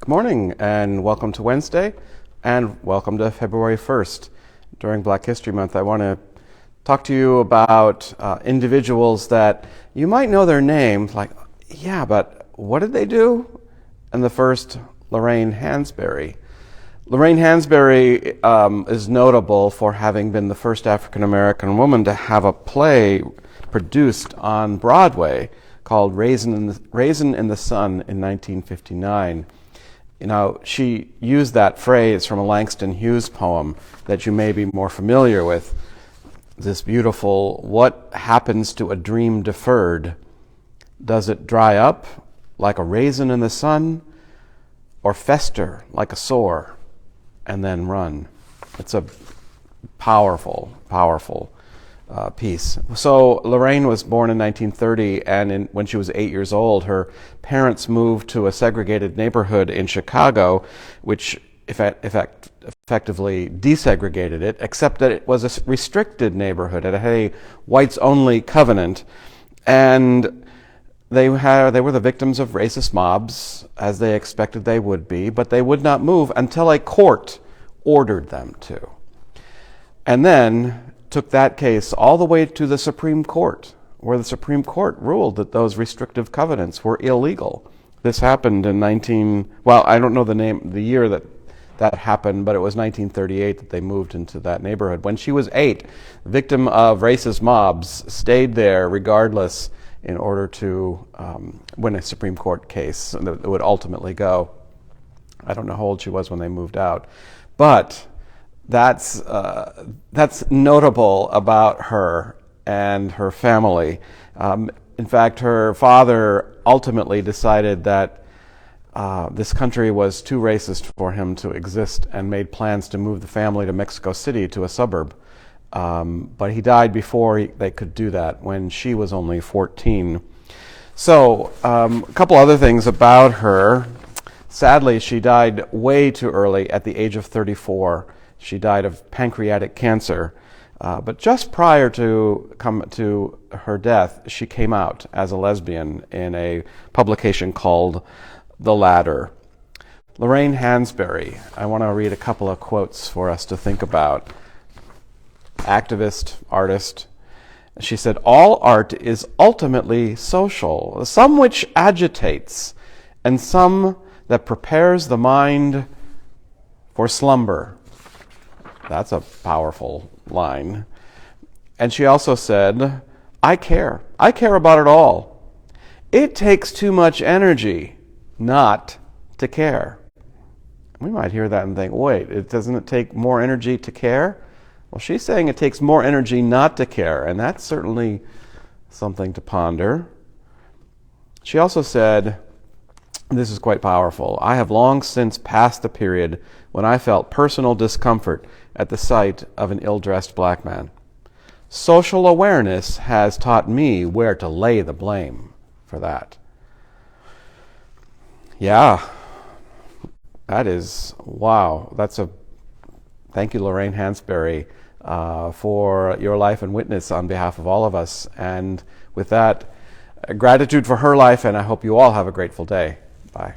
Good morning and welcome to Wednesday and welcome to February 1st. During Black History Month, I want to talk to you about individuals that you might know their names, like, yeah, but what did they do? And the first, Lorraine Hansberry. Lorraine Hansberry is notable for having been the first African-American woman to have a play produced on Broadway called Raisin in the Sun in 1959. You know, she used that phrase from a Langston Hughes poem that you may be more familiar with. This beautiful, what happens to a dream deferred? Does it dry up like a raisin in the sun, or fester like a sore and then run? It's a powerful, powerful piece. So Lorraine was born in 1930, and when she was 8 years old, her parents moved to a segregated neighborhood in Chicago, which effectively desegregated it, except that it was a restricted neighborhood. It had a whites-only covenant, and they were the victims of racist mobs, as they expected they would be, but they would not move until a court ordered them to. And then took that case all the way to the Supreme Court, where the Supreme Court ruled that those restrictive covenants were illegal. This happened in I don't know the year that happened, but it was 1938 that they moved into that neighborhood. When she was 8, victim of racist mobs, stayed there regardless in order to win a Supreme Court case that would ultimately go. I don't know how old she was when they moved out, but that's notable about her and her family. In fact, her father ultimately decided that this country was too racist for him to exist and made plans to move the family to Mexico City, to a suburb. But he died before they could do that, when she was only 14. So a couple other things about her. Sadly, she died way too early, at the age of 34. She died of pancreatic cancer. But just prior to her death, she came out as a lesbian in a publication called The Ladder. Lorraine Hansberry, I want to read a couple of quotes for us to think about. Activist, artist. She said, "All art is ultimately social, some which agitates, and some that prepares the mind for slumber." That's a powerful line. And she also said, I care about it all. It takes too much energy not to care." We might hear that and think, wait, doesn't it take more energy to care? Well, she's saying it takes more energy not to care, and that's certainly something to ponder. She also said, this is quite powerful, "I have long since passed the period when I felt personal discomfort at the sight of an ill-dressed black man. Social awareness has taught me where to lay the blame for that." Yeah, that is, wow. Thank you, Lorraine Hansberry, for your life and witness on behalf of all of us. And with that, gratitude for her life, and I hope you all have a grateful day. Bye.